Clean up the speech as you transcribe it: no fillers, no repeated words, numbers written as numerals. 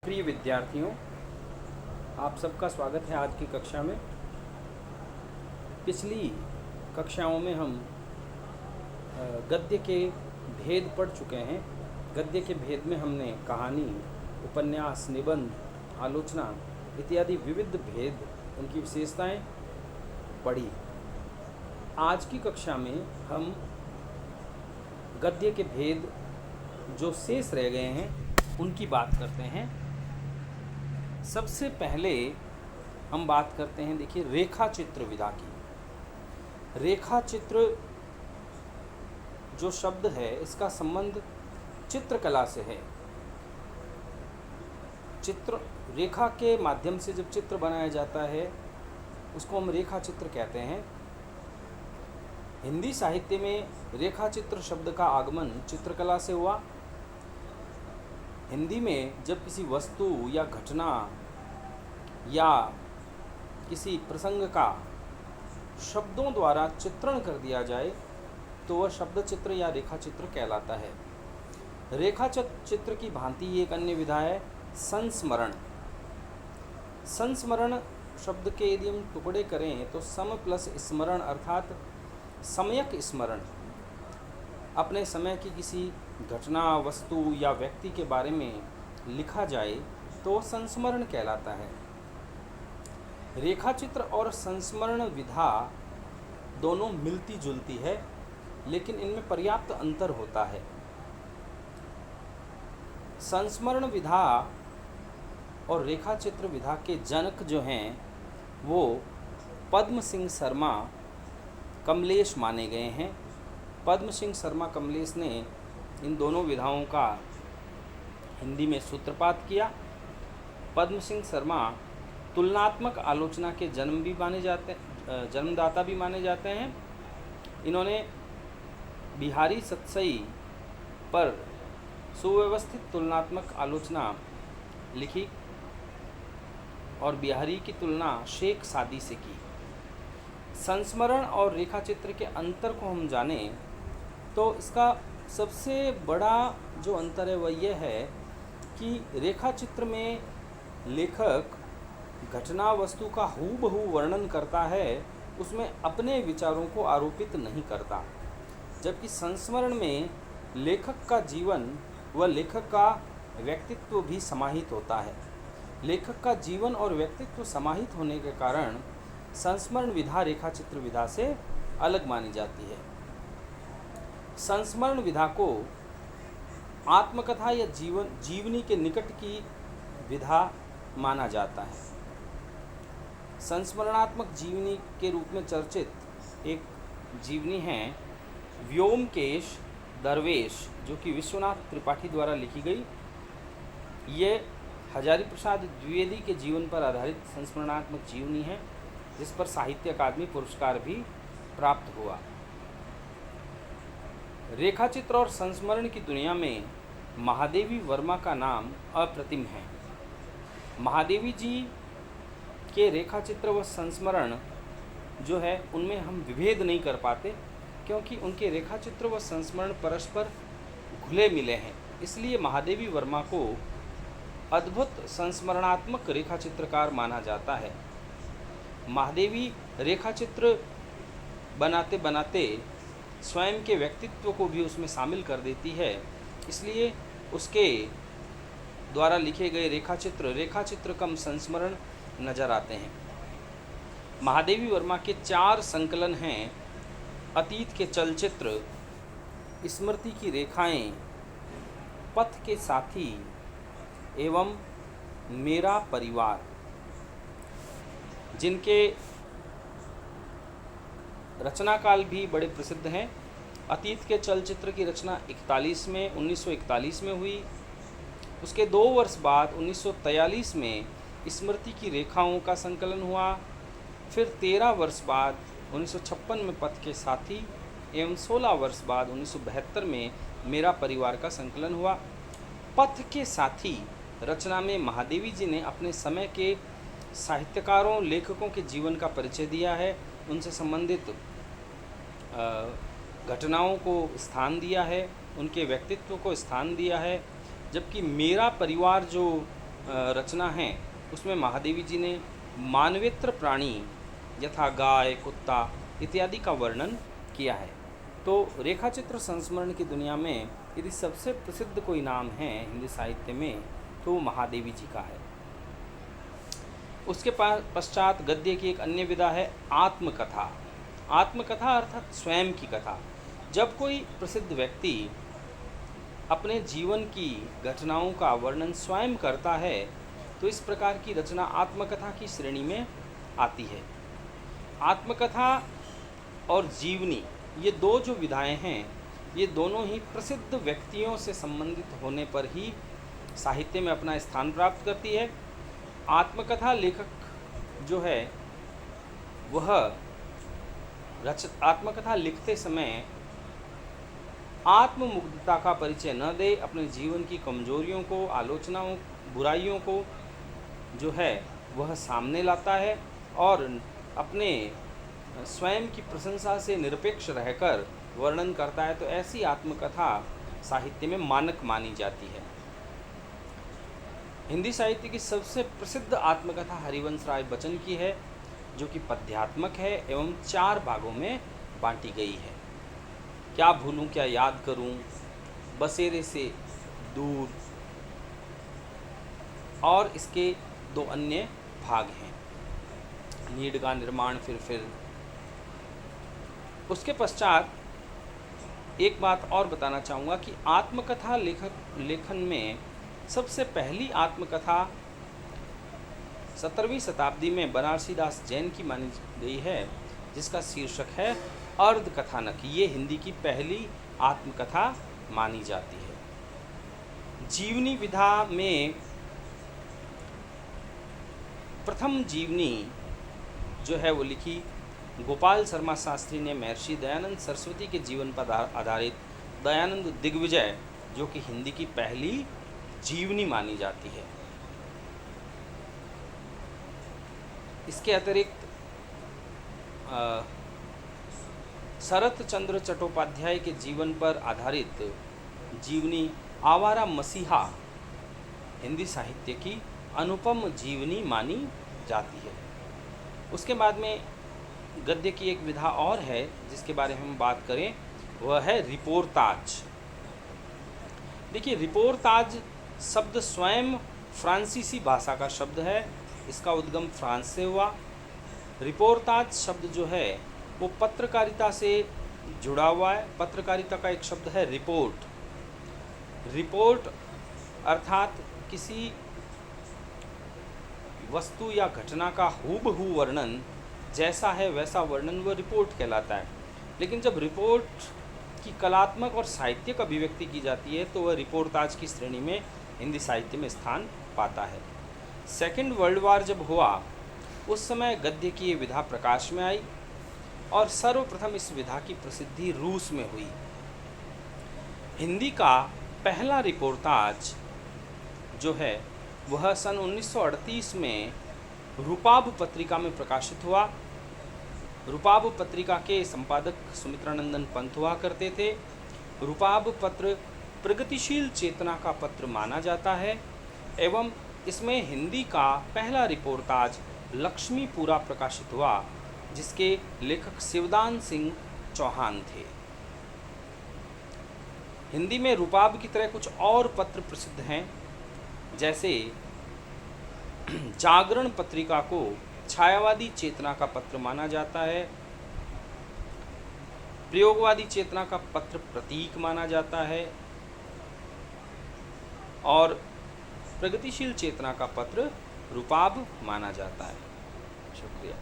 प्रिय विद्यार्थियों, आप सबका स्वागत है आज की कक्षा में। पिछली कक्षाओं में हम गद्य के भेद पढ़ चुके हैं। गद्य के भेद में हमने कहानी, उपन्यास, निबंध, आलोचना इत्यादि विविध भेद, उनकी विशेषताएं पढ़ी। आज की कक्षा में हम गद्य के भेद जो शेष रह गए हैं उनकी बात करते हैं। सबसे पहले हम बात करते हैं, देखिए, रेखा चित्र विधा की। रेखा चित्र जो शब्द है इसका संबंध चित्रकला से है। चित्र, रेखा के माध्यम से जब चित्र बनाया जाता है उसको हम रेखा चित्र कहते हैं। हिंदी साहित्य में रेखा चित्र शब्द का आगमन चित्रकला से हुआ। हिंदी में जब किसी वस्तु या घटना या किसी प्रसंग का शब्दों द्वारा चित्रण कर दिया जाए तो वह शब्द चित्र या रेखा चित्र कहलाता है। रेखा चित्र की भांति एक अन्य विधा है संस्मरण। संस्मरण शब्द के यदि हम टुकड़े करें तो सम प्लस स्मरण अर्थात सम्यक स्मरण। अपने समय की किसी घटना, वस्तु या व्यक्ति के बारे में लिखा जाए तो संस्मरण कहलाता है। रेखाचित्र और संस्मरण विधा दोनों मिलती जुलती है, लेकिन इनमें पर्याप्त अंतर होता है। संस्मरण विधा और रेखाचित्र विधा के जनक जो हैं वो पद्म सिंह शर्मा कमलेश माने गए हैं। पद्म सिंह शर्मा कमलेश ने इन दोनों विधाओं का हिंदी में सूत्रपात किया। पद्म सिंह शर्मा तुलनात्मक आलोचना के जन्मदाता भी माने जाते हैं। इन्होंने बिहारी सतसई पर सुव्यवस्थित तुलनात्मक आलोचना लिखी और बिहारी की तुलना शेख सादी से की। संस्मरण और रेखाचित्र के अंतर को हम जानें तो इसका सबसे बड़ा जो अंतर है वह यह है कि रेखाचित्र में लेखक घटना, वस्तु का हूबहू वर्णन करता है, उसमें अपने विचारों को आरोपित नहीं करता। जबकि संस्मरण में लेखक का जीवन व लेखक का व्यक्तित्व भी समाहित होता है। लेखक का जीवन और व्यक्तित्व समाहित होने के कारण संस्मरण विधा रेखाचित्र विधा से अलग मानी जाती है। संस्मरण विधा को आत्मकथा या जीवनी के निकट की विधा माना जाता है। संस्मरणात्मक जीवनी के रूप में चर्चित एक जीवनी है व्योमकेश दरवेश, जो कि विश्वनाथ त्रिपाठी द्वारा लिखी गई। ये हजारी प्रसाद द्विवेदी के जीवन पर आधारित संस्मरणात्मक जीवनी है, जिस पर साहित्य अकादमी पुरस्कार भी प्राप्त हुआ। रेखाचित्र और संस्मरण की दुनिया में महादेवी वर्मा का नाम अप्रतिम है। महादेवी जी के रेखाचित्र व संस्मरण जो है उनमें हम विभेद नहीं कर पाते, क्योंकि उनके रेखाचित्र व संस्मरण परस्पर घुले मिले हैं। इसलिए महादेवी वर्मा को अद्भुत संस्मरणात्मक रेखाचित्रकार माना जाता है। महादेवी रेखाचित्र बनाते बनाते स्वयं के व्यक्तित्व को भी उसमें शामिल कर देती है, इसलिए उसके द्वारा लिखे गए रेखाचित्र कम संस्मरण नजर आते हैं। महादेवी वर्मा के 4 संकलन हैं: अतीत के चलचित्र, स्मृति की रेखाएं, पथ के साथी एवं मेरा परिवार, जिनके रचनाकाल भी बड़े प्रसिद्ध हैं। अतीत के चलचित्र की रचना 1941 में हुई। उसके 2 वर्ष बाद 1943 में स्मृति की रेखाओं का संकलन हुआ। फिर 13 वर्ष बाद 1956 में पथ के साथी एवं 16 वर्ष बाद 1972 में मेरा परिवार का संकलन हुआ। पथ के साथी रचना में महादेवी जी ने अपने समय के साहित्यकारों, लेखकों के जीवन का परिचय दिया है, उनसे संबंधित घटनाओं को स्थान दिया है, उनके व्यक्तित्व को स्थान दिया है। जबकि मेरा परिवार जो रचना है उसमें महादेवी जी ने मानवेतर प्राणी यथा गाय, कुत्ता इत्यादि का वर्णन किया है। तो रेखाचित्र संस्मरण की दुनिया में यदि सबसे प्रसिद्ध कोई नाम है हिंदी साहित्य में तो वो महादेवी जी का है। उसके पश्चात गद्य की एक अन्य विधा है आत्मकथा। आत्मकथा अर्थात स्वयं की कथा। जब कोई प्रसिद्ध व्यक्ति अपने जीवन की घटनाओं का वर्णन स्वयं करता है तो इस प्रकार की रचना आत्मकथा की श्रेणी में आती है। आत्मकथा और जीवनी ये दो जो विधाएं हैं ये दोनों ही प्रसिद्ध व्यक्तियों से संबंधित होने पर ही साहित्य में अपना स्थान प्राप्त करती है। आत्मकथा लेखक जो है वह आत्मकथा लिखते समय आत्ममुग्धता का परिचय न दे, अपने जीवन की कमजोरियों को, आलोचनाओं, बुराइयों को जो है वह सामने लाता है और अपने स्वयं की प्रशंसा से निरपेक्ष रहकर वर्णन करता है। तो ऐसी आत्मकथा साहित्य में मानक मानी जाती है। हिंदी साहित्य की सबसे प्रसिद्ध आत्मकथा हरिवंश राय बच्चन की है जो कि पद्यात्मक है एवं 4 भागों में बांटी गई है। क्या भूलूं क्या याद करूं, बसेरे से दूर और इसके 2 अन्य भाग हैं, नीड का निर्माण फिर। उसके पश्चात एक बात और बताना चाहूँगा कि आत्मकथा लेखन में सबसे पहली आत्मकथा 17वीं शताब्दी में बनारसी दास जैन की मानी गई है जिसका शीर्षक है अर्ध कथानक। ये हिंदी की पहली आत्मकथा मानी जाती है। जीवनी विधा में प्रथम जीवनी जो है वो लिखी गोपाल शर्मा शास्त्री ने महर्षि दयानंद सरस्वती के जीवन पर आधारित दयानंद दिग्विजय जो कि हिंदी की पहली जीवनी मानी जाती है। इसके अतिरिक्त शरत चंद्र चट्टोपाध्याय के जीवन पर आधारित जीवनी आवारा मसीहा हिंदी साहित्य की अनुपम जीवनी मानी जाती है। उसके बाद में गद्य की एक विधा और है जिसके बारे में हम बात करें, वह है रिपोर्ताज। देखिए, रिपोर्ताज शब्द स्वयं फ्रांसीसी भाषा का शब्द है, इसका उद्गम फ्रांस से हुआ। रिपोर्ताज शब्द जो है वो पत्रकारिता से जुड़ा हुआ है। पत्रकारिता का एक शब्द है रिपोर्ट। रिपोर्ट अर्थात किसी वस्तु या घटना का हूबहू वर्णन, जैसा है वैसा वर्णन वह रिपोर्ट कहलाता है। लेकिन जब रिपोर्ट की कलात्मक और साहित्यिक अभिव्यक्ति की जाती है तो वह रिपोर्ताज की श्रेणी में हिंदी साहित्य में स्थान पाता है। सेकेंड वर्ल्ड वार जब हुआ उस समय गद्य की ये विधा प्रकाश में आई और सर्वप्रथम इस विधा की प्रसिद्धि रूस में हुई। हिंदी का पहला रिपोर्ताज जो है वह सन 1938 में रूपाब पत्रिका में प्रकाशित हुआ। रूपाब पत्रिका के संपादक सुमित्रानंदन पंत हुआ करते थे। रूपाब पत्र प्रगतिशील चेतना का पत्र माना जाता है एवं इसमें हिंदी का पहला रिपोर्ताज लक्ष्मीपुरा प्रकाशित हुआ जिसके लेखक शिवदान सिंह चौहान थे। हिंदी में रूपाब की तरह कुछ और पत्र प्रसिद्ध हैं, जैसे जागरण पत्रिका को छायावादी चेतना का पत्र माना जाता है, प्रयोगवादी चेतना का पत्र प्रतीक माना जाता है और प्रगतिशील चेतना का पत्र रूपाब माना जाता है। शुक्रिया।